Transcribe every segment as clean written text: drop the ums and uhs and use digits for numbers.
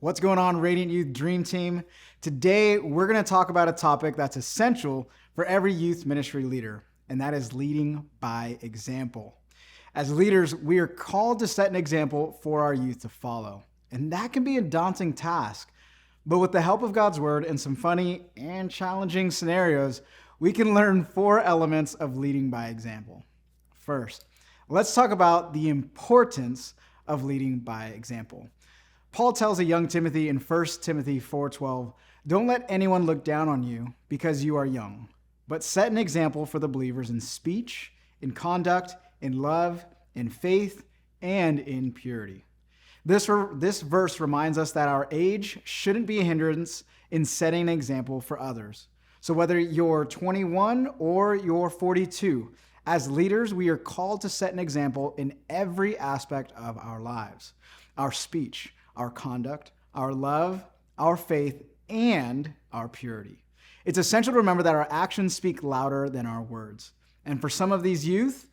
What's going on, Radiant Youth Dream Team? Today, we're going to talk about a topic that's essential for every youth ministry leader, and that is leading by example. As leaders, we are called to set an example for our youth to follow, and that can be a daunting task. But with the help of God's Word and some funny and challenging scenarios, we can learn 4 elements of leading by example. First, let's talk about the importance of leading by example. Paul tells a young Timothy in 1 Timothy 4:12, "Don't let anyone look down on you because you are young, but set an example for the believers in speech, in conduct, in love, in faith, and in purity." This verse reminds us that our age shouldn't be a hindrance in setting an example for others. So whether you're 21 or you're 42, as leaders, we are called to set an example in every aspect of our lives: our speech, our conduct, our love, our faith, and our purity. It's essential to remember that our actions speak louder than our words. And for some of these youth,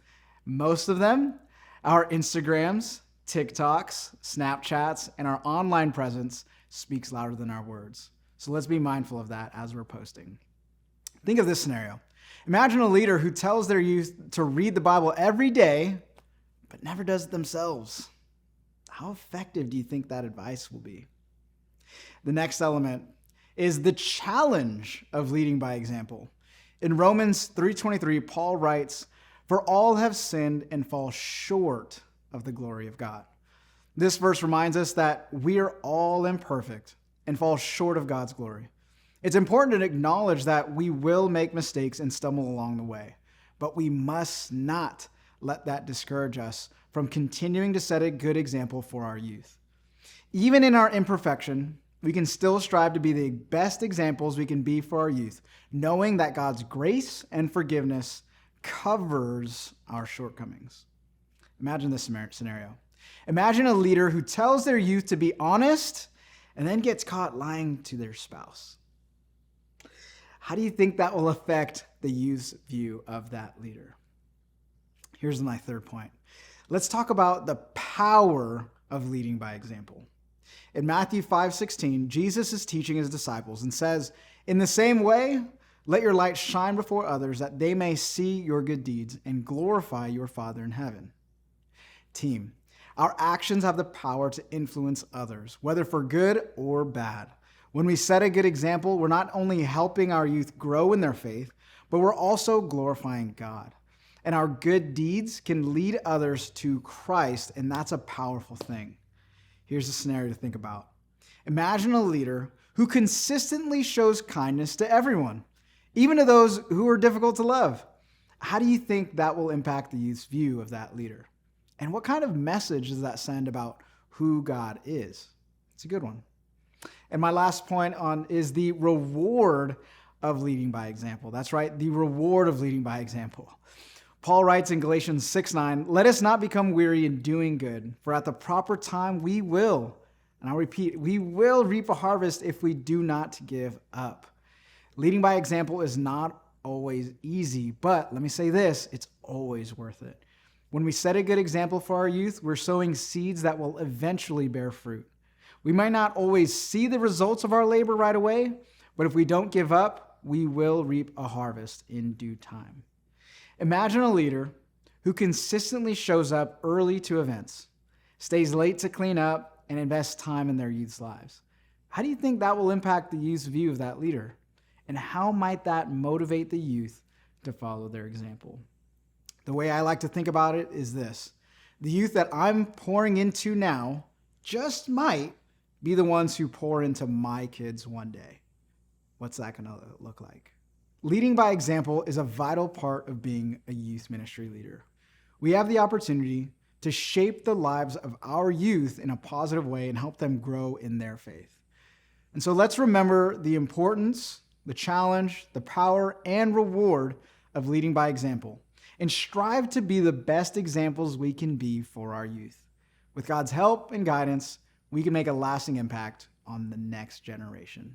most of them, our Instagrams, TikToks, Snapchats, and our online presence speaks louder than our words. So let's be mindful of that as we're posting. Think of this scenario. Imagine a leader who tells their youth to read the Bible every day, but never does it themselves. How effective do you think that advice will be? The next element is the challenge of leading by example. In Romans 3:23, Paul writes, "For all have sinned and fall short of the glory of God." This verse reminds us that we are all imperfect and fall short of God's glory. It's important to acknowledge that we will make mistakes and stumble along the way, but we must not let that discourage us from continuing to set a good example for our youth. Even in our imperfection, we can still strive to be the best examples we can be for our youth, knowing that God's grace and forgiveness covers our shortcomings. Imagine this scenario. Imagine a leader who tells their youth to be honest and then gets caught lying to their spouse. How do you think that will affect the youth's view of that leader? Here's my third point. Let's talk about the power of leading by example. In Matthew 5:16, Jesus is teaching his disciples and says, "In the same way, let your light shine before others that they may see your good deeds and glorify your Father in heaven." Team, our actions have the power to influence others, whether for good or bad. When we set a good example, we're not only helping our youth grow in their faith, but we're also glorifying God. And our good deeds can lead others to Christ, and that's a powerful thing. Here's a scenario to think about. Imagine a leader who consistently shows kindness to everyone, even to those who are difficult to love. How do you think that will impact the youth's view of that leader? And what kind of message does that send about who God is? It's a good one. And my last point is the reward of leading by example. That's right, the reward of leading by example. Paul writes in Galatians 6:9, "Let us not become weary in doing good, for at the proper time we will," and I'll repeat, we will reap a harvest if we do not give up. Leading by example is not always easy, but let me say this, it's always worth it. When we set a good example for our youth, we're sowing seeds that will eventually bear fruit. We might not always see the results of our labor right away, but if we don't give up, we will reap a harvest in due time. Imagine a leader who consistently shows up early to events, stays late to clean up, and invests time in their youth's lives. How do you think that will impact the youth's view of that leader? And how might that motivate the youth to follow their example? The way I like to think about it is this: the youth that I'm pouring into now just might be the ones who pour into my kids one day. What's that going to look like? Leading by example is a vital part of being a youth ministry leader. We have the opportunity to shape the lives of our youth in a positive way and help them grow in their faith. And so let's remember the importance, the challenge, the power, and reward of leading by example, and strive to be the best examples we can be for our youth. With God's help and guidance, we can make a lasting impact on the next generation.